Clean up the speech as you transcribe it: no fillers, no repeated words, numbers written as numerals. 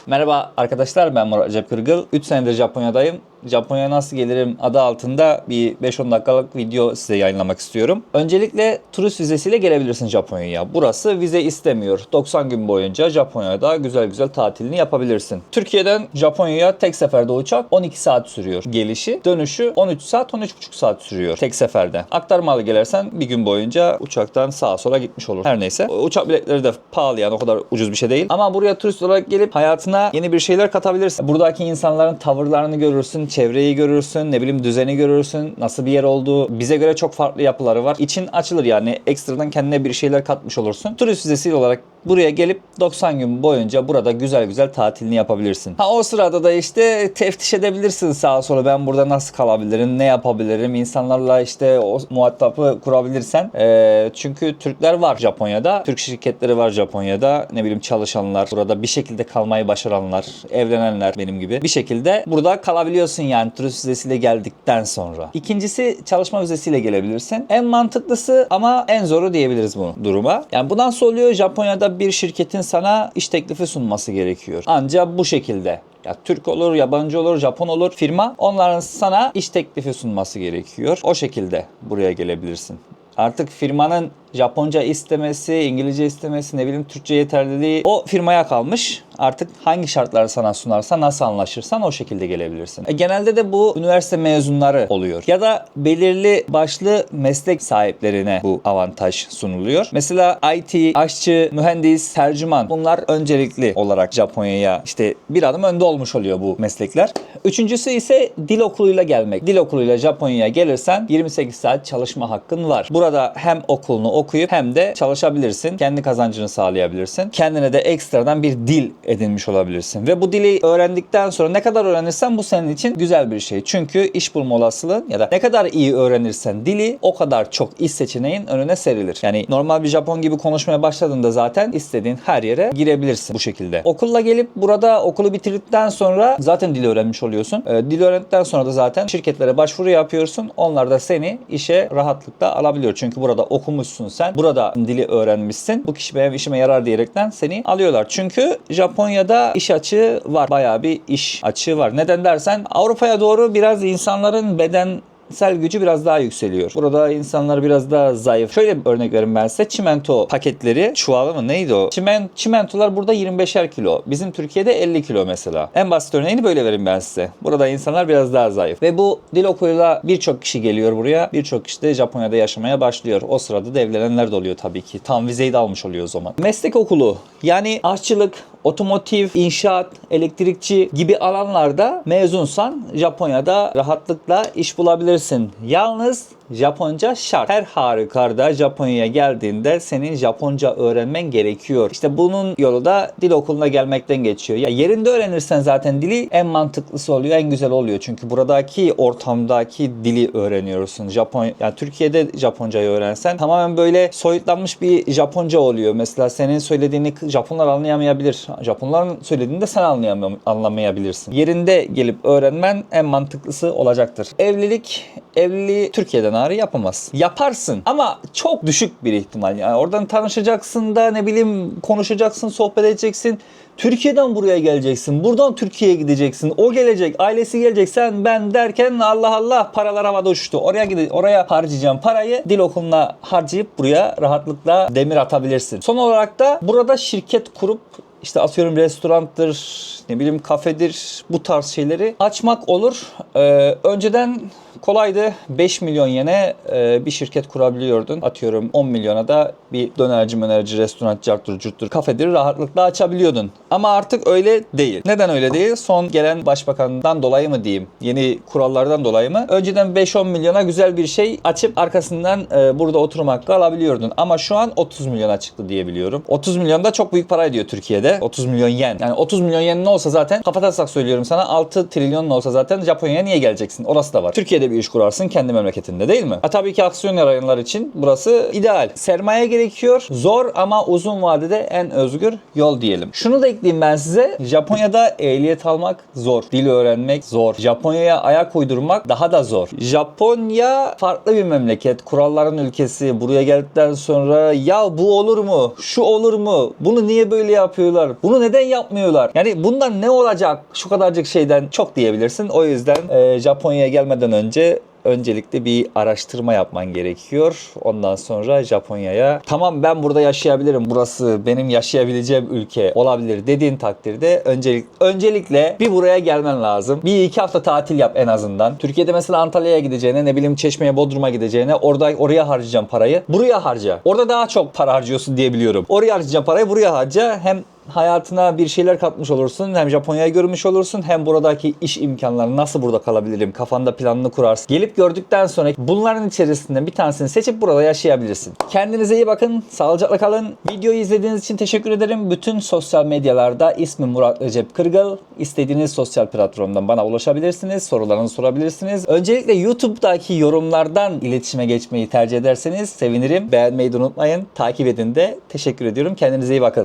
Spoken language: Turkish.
Merhaba arkadaşlar, ben Murat Recep Kırgıl. 3 senedir Japonya'dayım. Japonya'ya nasıl gelirim adı altında bir 5-10 dakikalık video size yayınlamak istiyorum. Öncelikle turist vizesiyle gelebilirsin Japonya'ya. Burası vize istemiyor. 90 gün boyunca Japonya'da güzel güzel tatilini yapabilirsin. Türkiye'den Japonya'ya tek seferde uçak 12 saat sürüyor. Gelişi, dönüşü 13 saat, 13,5 saat sürüyor tek seferde. Aktarmalı gelirsen bir gün boyunca uçaktan sağa sola gitmiş olur. Her neyse. Uçak biletleri de pahalı, yani o kadar ucuz bir şey değil. Ama buraya turist olarak gelip hayatına yeni bir şeyler katabilirsin. Buradaki insanların tavırlarını görürsün, çevreyi görürsün, ne bileyim düzeni görürsün, nasıl bir yer olduğu. Bize göre çok farklı yapıları var. İçin açılır, yani ekstradan kendine bir şeyler katmış olursun. Turist vizesi olarak buraya gelip 90 gün boyunca burada güzel güzel tatilini yapabilirsin. O sırada da işte teftiş edebilirsin sağa sola, ben burada nasıl kalabilirim, ne yapabilirim, insanlarla işte o muhatapı kurabilirsen. Çünkü Türkler var Japonya'da, Türk şirketleri var Japonya'da, ne bileyim çalışanlar, burada bir şekilde kalmayı başaranlar, evlenenler benim gibi bir şekilde burada kalabiliyorsun yani turist vizesiyle geldikten sonra. İkincisi, çalışma vizesiyle gelebilirsin. En mantıklısı ama en zoru diyebiliriz bu duruma. Yani bu nasıl oluyor? Japonya'da bir şirketin sana iş teklifi sunması gerekiyor. Ancak bu şekilde. Ya Türk olur, yabancı olur, Japon olur firma. Onların sana iş teklifi sunması gerekiyor. O şekilde buraya gelebilirsin. Artık firmanın Japonca istemesi, İngilizce istemesi, ne bileyim Türkçe yeterliliği o firmaya kalmış. Artık hangi şartları sana sunarsa, nasıl anlaşırsan o şekilde gelebilirsin. Genelde de bu üniversite mezunları oluyor. Ya da belirli başlı meslek sahiplerine bu avantaj sunuluyor. Mesela IT, aşçı, mühendis, tercüman, bunlar öncelikli olarak Japonya'ya işte bir adım önde olmuş oluyor bu meslekler. Üçüncüsü ise dil okuluyla gelmek. Dil okuluyla Japonya'ya gelirsen 28 saat çalışma hakkın var. Burada hem okulunu okuyup hem de çalışabilirsin. Kendi kazancını sağlayabilirsin. Kendine de ekstradan bir dil edinmiş olabilirsin. Ve bu dili öğrendikten sonra ne kadar öğrenirsen bu senin için güzel bir şey. Çünkü iş bulma olasılığın ya da ne kadar iyi öğrenirsen dili o kadar çok iş seçeneğin önüne serilir. Yani normal bir Japon gibi konuşmaya başladığında zaten istediğin her yere girebilirsin bu şekilde. Okulla gelip burada okulu bitirdikten sonra zaten dili öğrenmiş oluyorsun. Dili öğrendikten sonra da zaten şirketlere başvuru yapıyorsun. Onlar da seni işe rahatlıkla alabiliyor. Çünkü burada okumuşsun sen. Burada dili öğrenmişsin. Bu kişi benim işime yarar diyerekten seni alıyorlar. Çünkü Japonya'da iş açığı var. Bayağı bir iş açığı var. Neden dersen Avrupa'ya doğru biraz insanların bedensel gücü biraz daha yükseliyor. Burada insanlar biraz daha zayıf. Şöyle bir örnek vereyim ben size. Çimento paketleri, çuvalı mı neydi o? Çimentolar burada 25'er kilo. Bizim Türkiye'de 50 kilo mesela. En basit örneğini böyle vereyim ben size. Burada insanlar biraz daha zayıf. Ve bu dil okuluyla birçok kişi geliyor buraya. Birçok kişi de Japonya'da yaşamaya başlıyor. O sırada da evlenenler de oluyor tabii ki. Tam vizeyi de almış oluyor o zaman. Meslek okulu, yani aşçılık, otomotiv, inşaat, elektrikçi gibi alanlarda mezunsan Japonya'da rahatlıkla iş bulabilirsin. Yalnız Japonca şart. Her halükarda Japonya'ya geldiğinde senin Japonca öğrenmen gerekiyor. İşte bunun yolu da dil okuluna gelmekten geçiyor. Ya yerinde öğrenirsen zaten dili en mantıklısı oluyor, en güzel oluyor. Çünkü buradaki ortamdaki dili öğreniyorsun. Yani Türkiye'de Japoncayı öğrensen tamamen böyle soyutlanmış bir Japonca oluyor. Mesela senin söylediğini Japonlar anlayamayabilir. Japonların söylediğini de sen anlamayabilirsin. Yerinde gelip öğrenmen en mantıklısı olacaktır. Evliliği Türkiye'den ağrı yapamaz. Yaparsın ama çok düşük bir ihtimal. Yani oradan tanışacaksın da ne bileyim konuşacaksın, sohbet edeceksin. Türkiye'den buraya geleceksin. Buradan Türkiye'ye gideceksin. O gelecek, ailesi gelecek. Sen ben derken Allah Allah paralar havada uçtu. Oraya harcayacağım parayı dil okuluna harcayıp buraya rahatlıkla demir atabilirsin. Son olarak da burada şirket kurup İşte atıyorum restoranttır, ne bileyim kafedir, bu tarz şeyleri açmak olur. Önceden kolaydı. 5 milyon yene bir şirket kurabiliyordun. Atıyorum 10 milyona da bir dönerci, restoran, carttır, kafedir rahatlıkla açabiliyordun. Ama artık öyle değil. Neden öyle değil? Son gelen başbakandan dolayı mı diyeyim? Yeni kurallardan dolayı mı? Önceden 5-10 milyona güzel bir şey açıp arkasından burada oturum hakkı alabiliyordun. Ama şu an 30 milyona çıktı diye biliyorum. 30 milyon da çok büyük para ediyor Türkiye'de. 30 milyon yen. Yani 30 milyon yen ne olsa zaten kafatarsak söylüyorum sana 6 trilyon olsa zaten Japonya'ya niye geleceksin? Orası da var. Türkiye'de bir iş kurarsın kendi memleketinde, değil mi? Tabii ki aksiyon arayanlar için burası ideal. Sermaye gerekiyor. Zor ama uzun vadede en özgür yol diyelim. Şunu da ekleyeyim ben size. Japonya'da ehliyet almak zor. Dil öğrenmek zor. Japonya'ya ayak uydurmak daha da zor. Japonya farklı bir memleket. Kuralların ülkesi. Buraya geldikten sonra ya bu olur mu? Şu olur mu? Bunu niye böyle yapıyorlar? yapıyorlar? Bunu neden yapmıyorlar? Yani bundan ne olacak? Şu kadarcık şeyden çok diyebilirsin. O yüzden Japonya'ya gelmeden önce öncelikle bir araştırma yapman gerekiyor. Ondan sonra Japonya'ya tamam ben burada yaşayabilirim. Burası benim yaşayabileceğim ülke olabilir dediğin takdirde öncelikle bir buraya gelmen lazım. Bir iki hafta tatil yap en azından. Türkiye'de mesela Antalya'ya gideceğine, ne bileyim Çeşme'ye, Bodrum'a gideceğine oraya harcayacağım parayı. Buraya harca. Orada daha çok para harcıyorsun diye biliyorum. Oraya harcayacağım parayı, buraya harca. Hem hayatına bir şeyler katmış olursun. Hem Japonya'yı görmüş olursun. Hem buradaki iş imkanları, nasıl burada kalabilirim? Kafanda planını kurarsın. Gelip gördükten sonra bunların içerisinden bir tanesini seçip burada yaşayabilirsin. Kendinize iyi bakın. Sağlıcakla kalın. Videoyu izlediğiniz için teşekkür ederim. Bütün sosyal medyalarda ismim Murat Recep Kırgıl. İstediğiniz sosyal platformdan bana ulaşabilirsiniz. Sorularınızı sorabilirsiniz. Öncelikle YouTube'daki yorumlardan iletişime geçmeyi tercih ederseniz sevinirim. Beğenmeyi de unutmayın. Takip edin de. Teşekkür ediyorum. Kendinize iyi bakın.